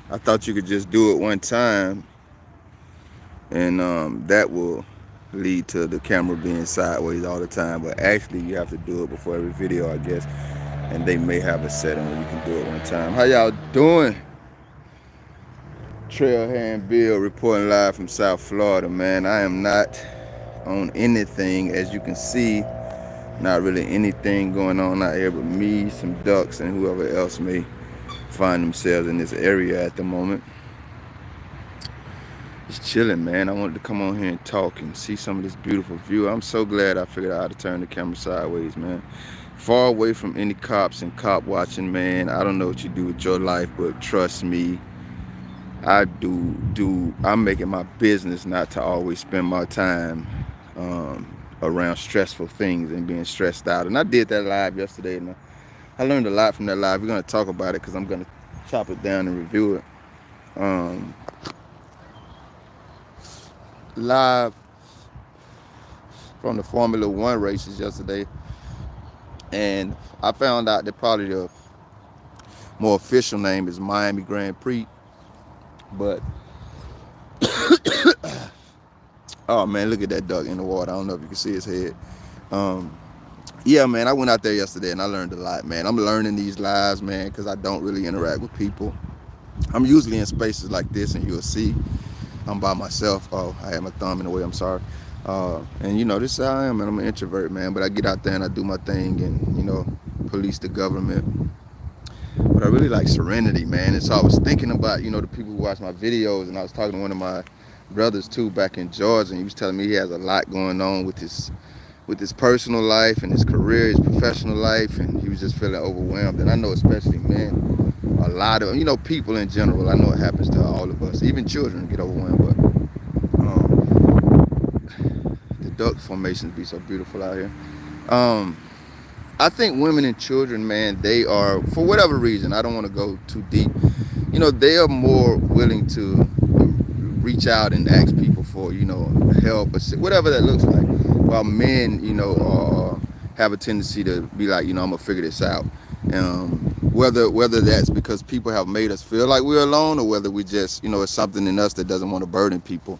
I thought you could just do it one time, and that will lead to the camera being sideways all the time. But actually, you have to do it before every video, I guess. And they may have a setting where you can do it one time. How y'all doing? Trailhand Bill reporting live from South Florida, man. I am not on anything, as you can see. Not really anything going on out here but me, some ducks, and whoever else may find themselves in this area at the moment. Just chilling, man. I wanted to come on here and talk and see some of this beautiful view. I'm so glad I figured out how to turn the camera sideways, man. Far away from any cops and cop watching, man. I don't know what you do with your life, but trust me, I'm making my business not to always spend my time around stressful things and being stressed out. And I did that live yesterday, and I learned a lot from that live. We're going to talk about it because I'm going to chop it down and review it. Live from the Formula One races yesterday, and I found out that probably the more official name is Miami Grand Prix, but oh man, look at that duck in the water. I don't know if you can see his head. Yeah, man, I went out there yesterday and I learned a lot, man. I'm learning these lives, man, because I don't really interact with people. I'm usually in spaces like this, and you'll see I'm by myself. Oh, I had my thumb in the way, I'm sorry. And you know, this is how I am, and I'm an introvert, man. But I get out there and I do my thing and, you know, police the government. But I really like serenity, man. And so I was thinking about, you know, the people who watch my videos, and I was talking to one of my brothers too back in Georgia, and he was telling me he has a lot going on with his personal life and his career, his professional life, and he was just feeling overwhelmed. And I know especially men, a lot of, you know, people in general, I know it happens to all of us, even children get overwhelmed, but the duck formations be so beautiful out here. I think women and children, man, they are, for whatever reason, I don't want to go too deep, you know, they are more willing to reach out and ask people for, you know, help or whatever that looks like. While men, you know, have a tendency to be like, you know, I'm gonna figure this out. Whether that's because people have made us feel like we're alone, or whether we just, you know, it's something in us that doesn't want to burden people.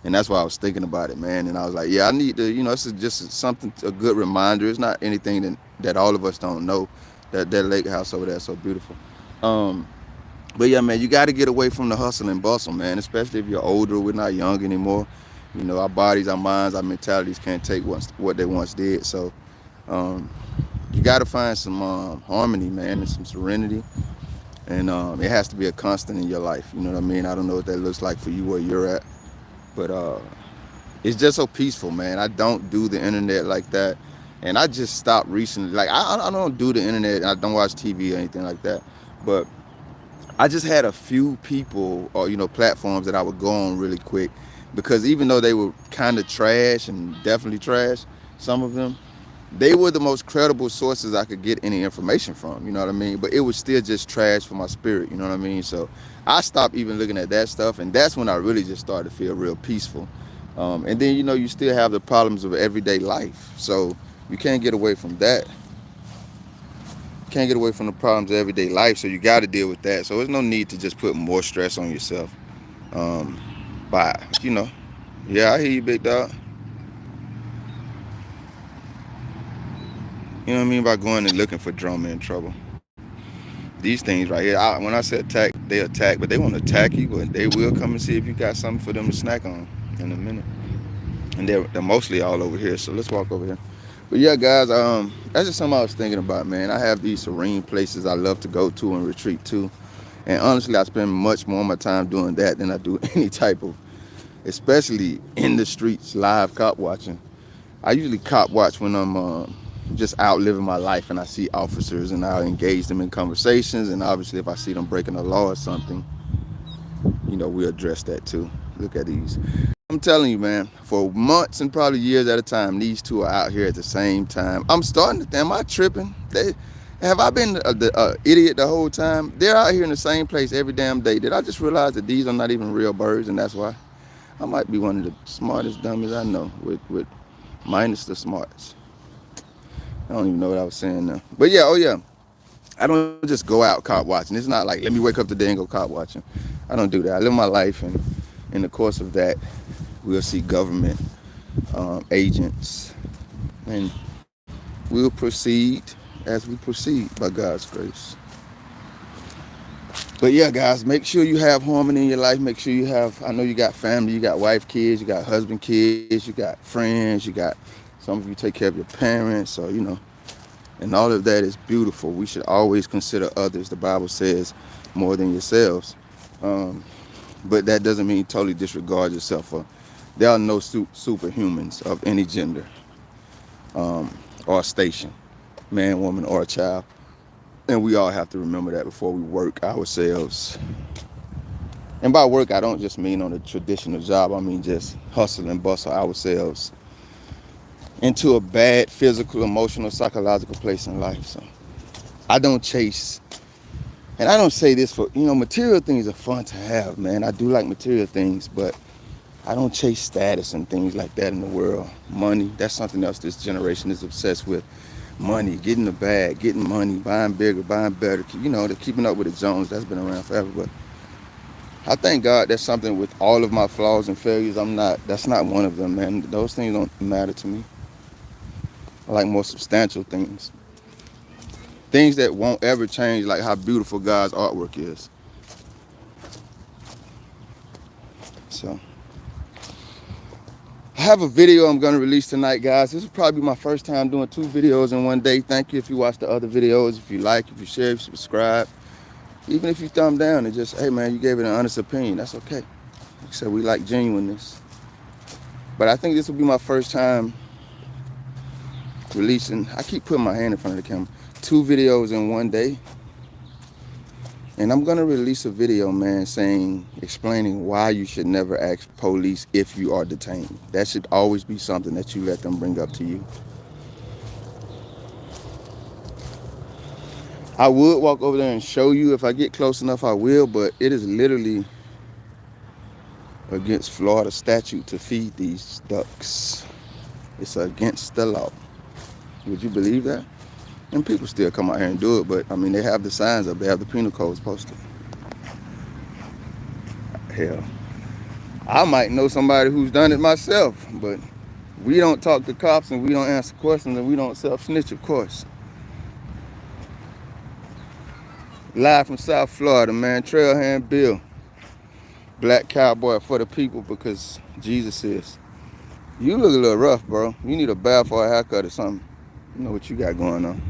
And that's why I was thinking about it, man. And I was like, yeah, I need to, you know, this is just something, a good reminder. It's not anything that all of us don't know. That lake house over there is so beautiful. But yeah, man, you got to get away from the hustle and bustle, man, especially if you're older. We're not young anymore. You know, our bodies, our minds, our mentalities can't take what they once did. So you got to find some harmony, man, and some serenity. And it has to be a constant in your life. You know what I mean? I don't know what that looks like for you where you're at. But it's just so peaceful, man. I don't do the internet like that. And I just stopped recently. Like, I don't do the internet. I don't watch TV or anything like that. But I just had a few people or, you know, platforms that I would go on really quick, because even though they were kind of trash and definitely trash, some of them, they were the most credible sources I could get any information from, you know what I mean? But it was still just trash for my spirit, you know what I mean? So I stopped even looking at that stuff, and that's when I really just started to feel real peaceful. And then, you know, you still have the problems of everyday life. So you can't get away from that. Can't get away from the problems of everyday life, so you got to deal with that. So there's no need to just put more stress on yourself. But, you know, yeah, I hear you, big dog. You know what I mean? By going and looking for drama and trouble. These things right here, when I say attack, they attack, but they won't attack you, but they will come and see if you got something for them to snack on in a minute. And they're mostly all over here, so let's walk over here. But yeah, guys, that's just something I was thinking about, man. I have these serene places I love to go to and retreat to. And honestly, I spend much more of my time doing that than I do any type of, especially in the streets, live cop watching. I usually cop watch when I'm just out living my life and I see officers, and I'll engage them in conversations. And obviously, if I see them breaking a law or something, you know, we address that too. Look at these. I'm telling you, man, for months and probably years at a time, these two are out here at the same time. I'm starting to, am I tripping? Have I been the idiot the whole time? They're out here in the same place every damn day. Did I just realize that these are not even real birds, and that's why? I might be one of the smartest dummies I know, with minus the smarts. I don't even know what I was saying now. But yeah, oh yeah. I don't just go out cop watching. It's not like let me wake up today and go cop watching. I don't do that. I live my life, and in the course of that, we'll see government agents, and we'll proceed as we proceed by God's grace. But yeah, guys, make sure you have harmony in your life. Make sure you have, I know you got family, you got wife, kids, you got husband, kids, you got friends, you got, some of you take care of your parents, or, and all of that is beautiful. We should always consider others. The Bible says more than yourselves. But that doesn't mean totally disregard yourself. There are no superhumans of any gender or station, man, woman, or a child. And we all have to remember that before we work ourselves. And by work, I don't just mean on a traditional job. I mean just hustle and bustle ourselves into a bad physical, emotional, psychological place in life. So I don't chase, and I don't say this for, material things are fun to have, man. I do like material things, but I don't chase status and things like that in the world. Money, that's something else this generation is obsessed with. Money, getting the bag, getting money, buying bigger, buying better. They're keeping up with the Jones. That's been around forever. But I thank God that's something with all of my flaws and failures. That's not one of them, man. Those things don't matter to me. I like more substantial things. Things that won't ever change, like how beautiful God's artwork is. So I have a video I'm going to release tonight, guys. This will probably be my first time doing 2 videos in one day. Thank you if you watch the other videos, if you like, if you share, if you subscribe. Even if you thumb down and just, hey, man, you gave it an honest opinion. That's okay. Like I said, we like genuineness. But I think this will be my first time releasing, I keep putting my hand in front of the camera, 2 videos in one day. And I'm going to release a video, man, explaining why you should never ask police if you are detained. That should always be something that you let them bring up to you. I would walk over there and show you. If I get close enough, I will, but it is literally against Florida statute to feed these ducks. It's against the law. Would you believe that? And people still come out here and do it, but I mean, they have the signs up, they have the penal codes posted. Hell, I might know somebody who's done it myself, but we don't talk to cops and we don't answer questions and we don't self-snitch, of course. Live from South Florida, man, Trailhand Bill. Black cowboy for the people, because Jesus is. You look a little rough, bro. You need a bath or a haircut or something. You know what you got going on.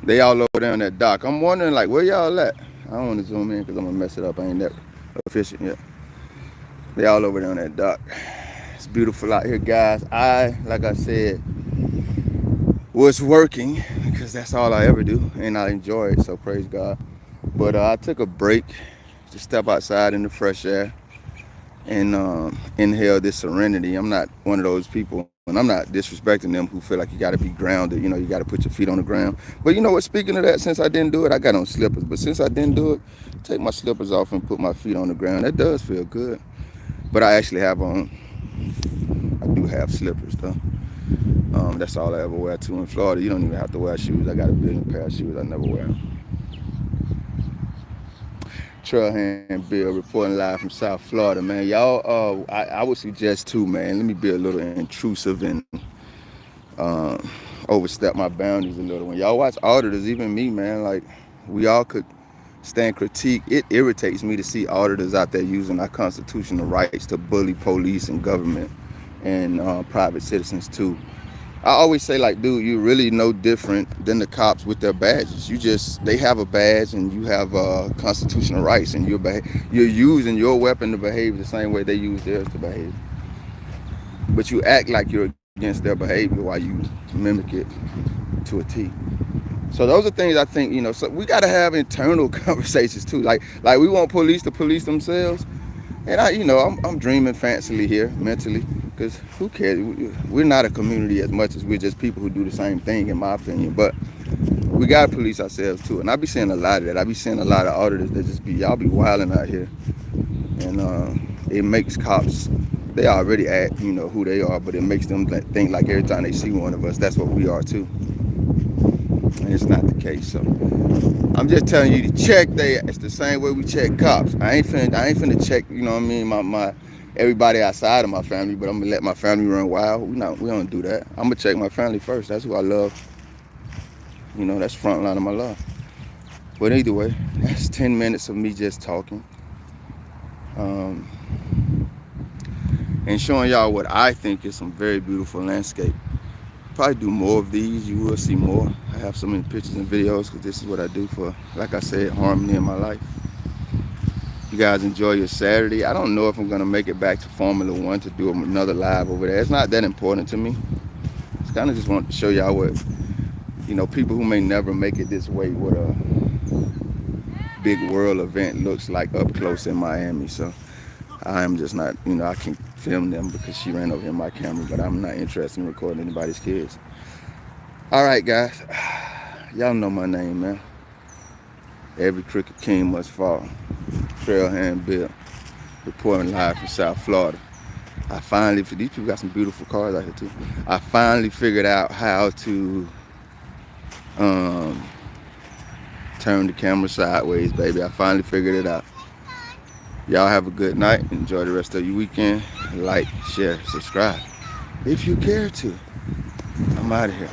They all over there on that dock. I'm wondering, like, where y'all at? I don't want to zoom in because I'm going to mess it up. I ain't that efficient yet. They all over there on that dock. It's beautiful out here, guys. Like I said, was working because that's all I ever do. And I enjoy it, so praise God. But I took a break to step outside in the fresh air and inhale this serenity. I'm not one of those people, and I'm not disrespecting them who feel like you got to be grounded. You got to put your feet on the ground. But you know what? Speaking of that, since I didn't do it, I got on slippers. But since I didn't do it, take my slippers off and put my feet on the ground. That does feel good. But I actually have on, I do have slippers though. That's all I ever wear too. In Florida, you don't even have to wear shoes. I got a billion pair of shoes. I never wear them. Trailhand Bill reporting live from South Florida, man. Y'all, I would suggest too, man, let me be a little intrusive and overstep my boundaries a little. When y'all watch auditors, even me, man, like, we all could stand critique. It irritates me to see auditors out there using our constitutional rights to bully police and government and private citizens too. I always say, like, dude, you're really no different than the cops with their badges. They have a badge and you have constitutional rights, and you're using your weapon to behave the same way they use theirs to behave. But you act like you're against their behavior while you mimic it to a T. So those are things I think, so we got to have internal conversations too. Like we want police to police themselves. And I'm dreaming fancily here, mentally, because who cares? We're not a community as much as we're just people who do the same thing, in my opinion. But we got to police ourselves too. And I be seeing a lot of that. I be seeing a lot of auditors that y'all be wilding out here. And it makes cops, they already act, who they are, but it makes them think like every time they see one of us, that's what we are too. and it's not the case. So I'm just telling you to check they. It's the same way we check cops. I ain't finna check. You know what I mean? My everybody outside of my family, but I'm gonna let my family run wild. We don't do that. I'm gonna check my family first. That's who I love. You know, that's front line of my love. But either way, that's 10 minutes of me just talking. Um, and showing y'all what I think is some very beautiful landscape. Probably do more of these. You will see more. I have so many pictures and videos because this is what I do for, like I said, harmony in my life. You guys enjoy your Saturday. I don't know if I'm going to make it back to Formula One to do another live over there. It's not that important to me. It's kind of just want to show y'all what, people who may never make it this way, what a big world event looks like up close in Miami. So I am just not, I can film them because she ran over here my camera, but I'm not interested in recording anybody's kids. All right, guys. Y'all know my name, man. Every crooked king must fall. Trailhand Bill, reporting live from South Florida. These people got some beautiful cars out here too. I finally figured out how to turn the camera sideways, baby. I finally figured it out. Y'all have a good night. Enjoy the rest of your weekend. Like, share, subscribe if you care to. I'm out of here.